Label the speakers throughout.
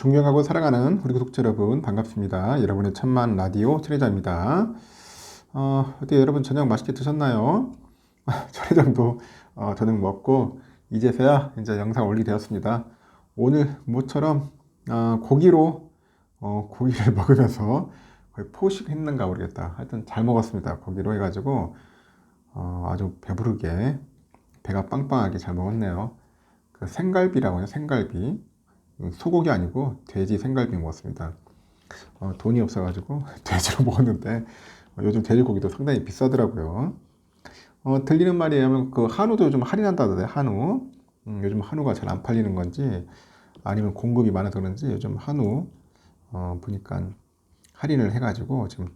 Speaker 1: 존경하고 사랑하는 우리 구독자 여러분 반갑습니다. 여러분의 천만 라디오 최대장입니다. 어떻게 여러분 저녁 맛있게 드셨나요? 최대장도 저녁 먹고 이제서야 이제 영상 올리게 되었습니다. 오늘 모처럼 고기를 먹으면서 거의 포식했는가 모르겠다. 하여튼 잘 먹었습니다. 고기로 해가지고 아주 배부르게 배가 빵빵하게 잘 먹었네요. 그 생갈비라고 해요. 생갈비. 소고기 아니고 돼지 생갈비 먹었습니다. 돈이 없어가지고 돼지로 먹었는데 요즘 돼지고기도 상당히 비싸더라고요. 들리는 말에 의하면 그 한우도 요즘 할인한다던데 한우. 요즘 한우가 잘 안 팔리는 건지 아니면 공급이 많아서 그런지 요즘 한우 보니까 할인을 해가지고 지금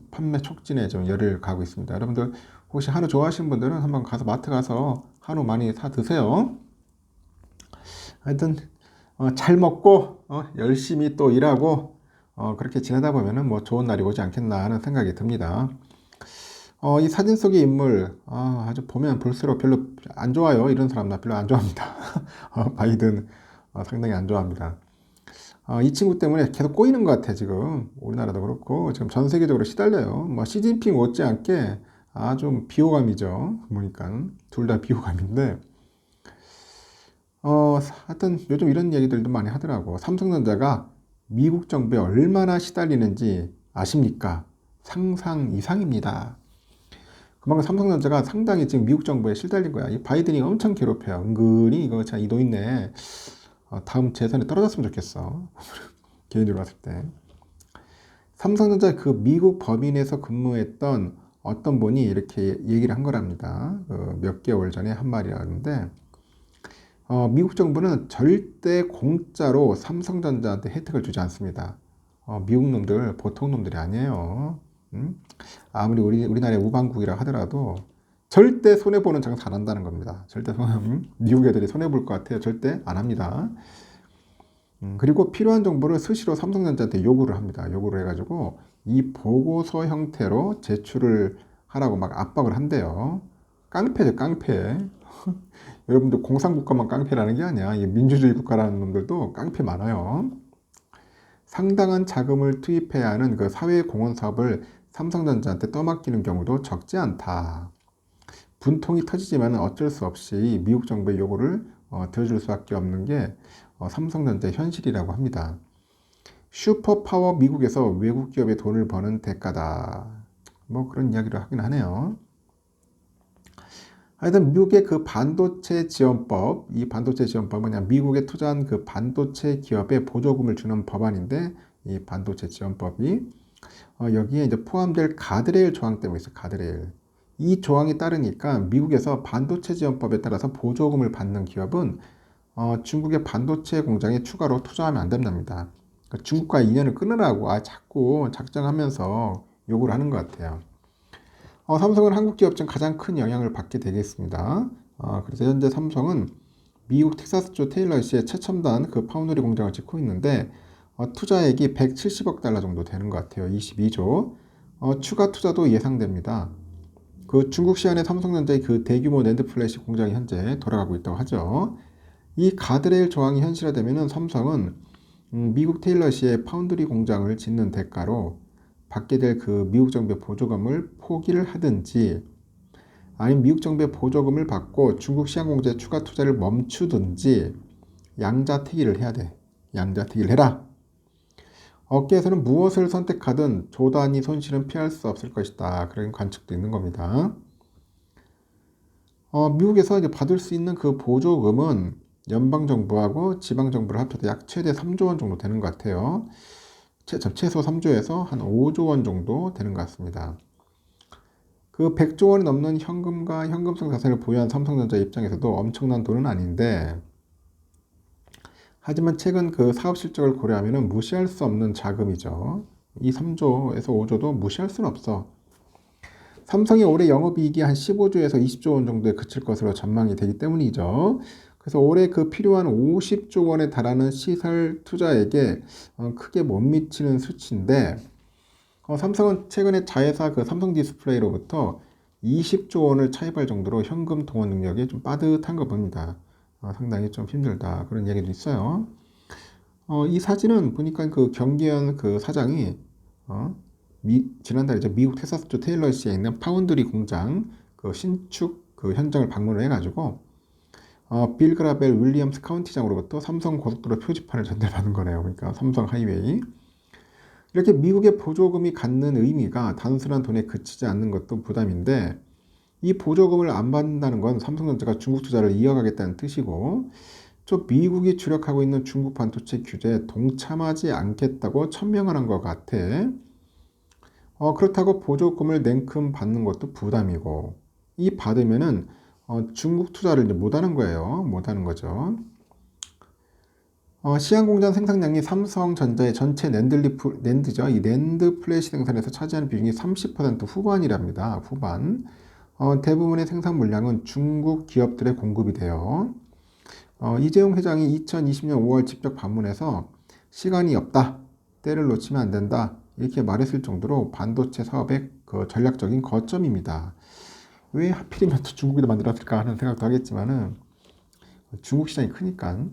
Speaker 1: 판매 촉진에 좀 열을 가고 있습니다. 여러분들 혹시 한우 좋아하시는 분들은 한번 가서 마트 가서 한우 많이 사 드세요. 하여튼 잘 먹고 열심히 또 일하고 그렇게 지내다 보면은 뭐 좋은 날이 오지 않겠나 하는 생각이 듭니다. 이 사진 속의 인물 아주 보면 볼수록 별로 안 좋아요. 이런 사람 나 별로 안 좋아합니다. 바이든 상당히 안 좋아합니다. 이 친구 때문에 계속 꼬이는 것 같아. 지금 우리나라도 그렇고 지금 전 세계적으로 시달려요. 뭐 시진핑 못지않게 아주 비호감이죠. 보니까 둘 다 비호감인데 하여튼 요즘 이런 얘기들도 많이 하더라고. 삼성전자가 미국 정부에 얼마나 시달리는지 아십니까? 상상 이상입니다. 그만큼 삼성전자가 상당히 지금 미국 정부에 시달린 거야. 이 바이든이 엄청 괴롭혀요. 은근히 이거 참 이 노인네 다음 재선에 떨어졌으면 좋겠어. 개인적으로 봤을 때. 삼성전자 그 미국 법인에서 근무했던 어떤 분이 이렇게 얘기를 한 거랍니다. 몇 개월 전에 한 말이라는데 미국 정부는 절대 공짜로 삼성전자한테 혜택을 주지 않습니다. 미국 놈들 보통 놈들이 아니에요. 아무리 우리나라의 우방국이라 하더라도 절대 손해보는 장사 안 한다는 겁니다. 절대 미국 애들이 손해볼 것 같아요. 절대 안 합니다. 그리고 필요한 정보를 수시로 삼성전자한테 요구를 합니다. 요구를 해가지고 이 보고서 형태로 제출을 하라고 막 압박을 한대요. 깡패죠, 깡패. 여러분들 공산국가만 깡패라는 게 아니야. 이 민주주의 국가라는 놈들도 깡패 많아요. 상당한 자금을 투입해야 하는 그 사회공헌 사업을 삼성전자한테 떠맡기는 경우도 적지 않다. 분통이 터지지만 어쩔 수 없이 미국 정부의 요구를 들어줄 수밖에 없는 게 삼성전자의 현실이라고 합니다. 슈퍼파워 미국에서 외국 기업의 돈을 버는 대가다. 뭐 그런 이야기를 하긴 하네요. 하여튼 미국의 그 반도체 지원법, 이 반도체 지원법은 그냥 미국에 투자한 그 반도체 기업에 보조금을 주는 법안인데 이 반도체 지원법이 여기에 이제 포함될 가드레일 조항 때문에 있어요. 가드레일. 이 조항이 따르니까 미국에서 반도체 지원법에 따라서 보조금을 받는 기업은 중국의 반도체 공장에 추가로 투자하면 안 된답니다. 그러니까 중국과 인연을 끊으라고 자꾸 작정하면서 요구를 하는 것 같아요. 삼성은 한국 기업 중 가장 큰 영향을 받게 되겠습니다. 그래서 현재 삼성은 미국 텍사스주 테일러시의 최첨단 그 파운드리 공장을 짓고 있는데 투자액이 170억 달러 정도 되는 것 같아요. 22조. 추가 투자도 예상됩니다. 그 중국 시안의 삼성전자의 그 대규모 낸드 플래시 공장이 현재 돌아가고 있다고 하죠. 이 가드레일 조항이 현실화되면 삼성은 미국 테일러시의 파운드리 공장을 짓는 대가로 받게 될 그 미국 정부의 보조금을 포기를 하든지 아니면 미국 정부의 보조금을 받고 중국 시장 공장에 추가 투자를 멈추든지 양자택일을 해야 돼. 양자택일을 해라. 업계에서는 무엇을 선택하든 조 단위 손실은 피할 수 없을 것이다. 그런 관측도 있는 겁니다. 미국에서 이제 받을 수 있는 그 보조금은 연방정부하고 지방정부를 합쳐도 약 최대 3조 원 정도 되는 것 같아요. 최소 3조에서 한 5조 원 정도 되는 것 같습니다. 그 100조 원이 넘는 현금과 현금성 자산을 보유한 삼성전자 입장에서도 엄청난 돈은 아닌데 하지만 최근 그 사업 실적을 고려하면 무시할 수 없는 자금이죠. 이 3조에서 5조도 무시할 수는 없어. 삼성이 올해 영업이익이 한 15조에서 20조 원 정도에 그칠 것으로 전망이 되기 때문이죠. 그래서 올해 그 필요한 50조 원에 달하는 시설 투자액에 크게 못 미치는 수치인데 삼성은 최근에 자회사 그 삼성 디스플레이로부터 20조 원을 차입할 정도로 현금 동원 능력이 좀 빠듯한 거 봅니다. 상당히 좀 힘들다 그런 얘기도 있어요. 이 사진은 보니까 그 경기현 그 사장이 지난달에 이제 미국 텍사스주 테일러시에 있는 파운드리 공장 그 신축 그 현장을 방문을 해가지고 빌 그라벨 윌리엄스 카운티장으로부터 삼성 고속도로 표지판을 전달받은 거네요. 그러니까 삼성 하이웨이. 이렇게 미국의 보조금이 갖는 의미가 단순한 돈에 그치지 않는 것도 부담인데 이 보조금을 안 받는다는 건 삼성전자가 중국 투자를 이어가겠다는 뜻이고 또 미국이 주력하고 있는 중국 반도체 규제에 동참하지 않겠다고 천명을 한 것 같아. 그렇다고 보조금을 냉큼 받는 것도 부담이고 이 받으면은 중국 투자를 이제 못하는 거예요. 못하는 거죠. 시안 공장 생산량이 삼성전자의 전체 낸드죠. 이 낸드 플래시 생산에서 차지하는 비중이 30% 후반이랍니다. 후반. 대부분의 생산 물량은 중국 기업들에 공급이 돼요. 이재용 회장이 2020년 5월 직접 방문해서 시간이 없다. 때를 놓치면 안 된다. 이렇게 말했을 정도로 반도체 사업의 그 전략적인 거점입니다. 왜 하필이면 또 중국에도 만들었을까 하는 생각도 하겠지만은 중국 시장이 크니까.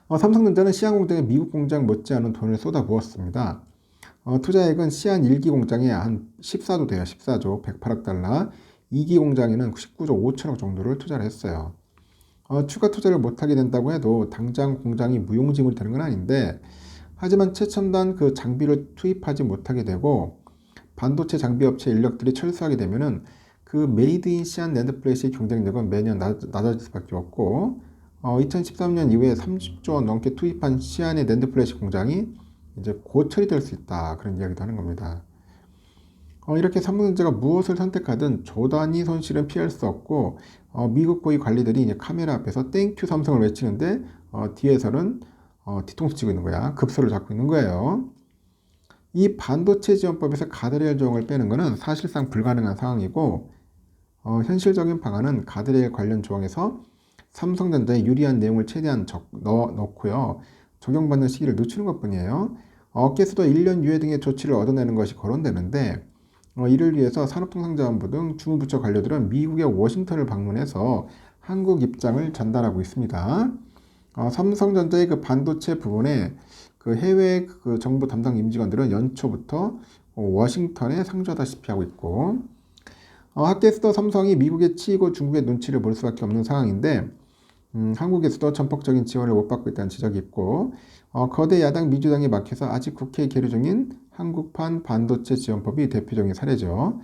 Speaker 1: 삼성전자는 시안 공장에 미국 공장 못지않은 돈을 쏟아부었습니다. 투자액은 시안 1기 공장에 한 14조 돼요. 14조 108억 달러. 2기 공장에는 19조 5천억 정도를 투자를 했어요. 추가 투자를 못하게 된다고 해도 당장 공장이 무용지물이 되는 건 아닌데 하지만 최첨단 그 장비를 투입하지 못하게 되고 반도체 장비 업체 인력들이 철수하게 되면은 그 메이드 인 시안 낸드 플래시의 경쟁력은 매년 낮아질 수밖에 없고 2013년 이후에 30조 원 넘게 투입한 시안의 낸드 플래시 공장이 이제 고철이 될 수 있다 그런 이야기도 하는 겁니다. 이렇게 삼성전자가 무엇을 선택하든 조단위 손실은 피할 수 없고 미국 고위 관리들이 이제 카메라 앞에서 땡큐 삼성을 외치는데 뒤에서는 뒤통수 치고 있는 거야. 급소를 잡고 있는 거예요. 이 반도체 지원법에서 가드레일 조항을 빼는 것은 사실상 불가능한 상황이고 현실적인 방안은 가드레일 관련 조항에서 삼성전자에 유리한 내용을 최대한 넣고요. 적용받는 시기를 늦추는 것뿐이에요. 업계에서도 1년 유예 등의 조치를 얻어내는 것이 거론되는데 이를 위해서 산업통상자원부 등 주무부처 관료들은 미국의 워싱턴을 방문해서 한국 입장을 전달하고 있습니다. 삼성전자의 그 반도체 부분에 그 해외 그 정부 담당 임직원들은 연초부터 워싱턴에 상주하다시피 하고 있고 학계에서도 삼성이 미국에 치이고 중국의 눈치를 볼 수밖에 없는 상황인데 한국에서도 전폭적인 지원을 못 받고 있다는 지적이 있고 거대 야당 민주당에 막혀서 아직 국회에 계류 중인 한국판 반도체 지원법이 대표적인 사례죠.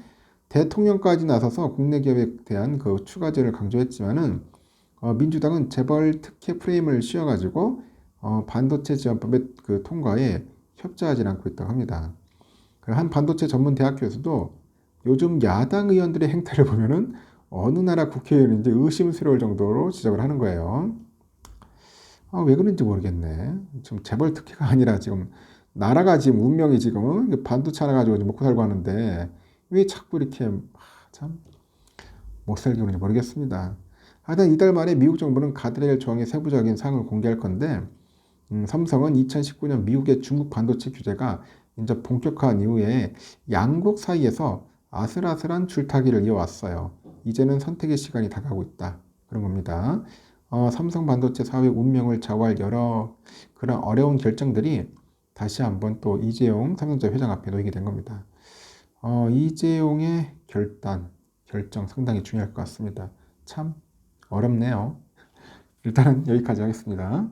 Speaker 1: 대통령까지 나서서 국내 기업에 대한 그 추가 제를 강조했지만은 민주당은 재벌 특혜 프레임을 씌워가지고 반도체 지원법의 그 통과에 협조하지 않고 있다고 합니다. 한 반도체 전문 대학교에서도 요즘 야당 의원들의 행태를 보면은 어느 나라 국회의원인지 의심스러울 정도로 지적을 하는 거예요. 왜 그런지 모르겠네. 지금 재벌 특혜가 아니라 지금 나라가 지금 운명이 지금 반도체 하나 가지고 먹고 살고 하는데 왜 자꾸 이렇게 참 못 살게 그런지 모르겠습니다. 하여튼 이달 말에 미국 정부는 가드레일 조항의 세부적인 사항을 공개할 건데 삼성은 2019년 미국의 중국 반도체 규제가 이제 본격화한 이후에 양국 사이에서 아슬아슬한 줄타기를 이어왔어요. 이제는 선택의 시간이 다가오고 있다. 그런 겁니다. 삼성 반도체 사업의 운명을 좌우할 여러 그런 어려운 결정들이 다시 한번 또 이재용 삼성전자 회장 앞에 놓이게 된 겁니다. 이재용의 결정 상당히 중요할 것 같습니다. 참 어렵네요. 일단은 여기까지 하겠습니다.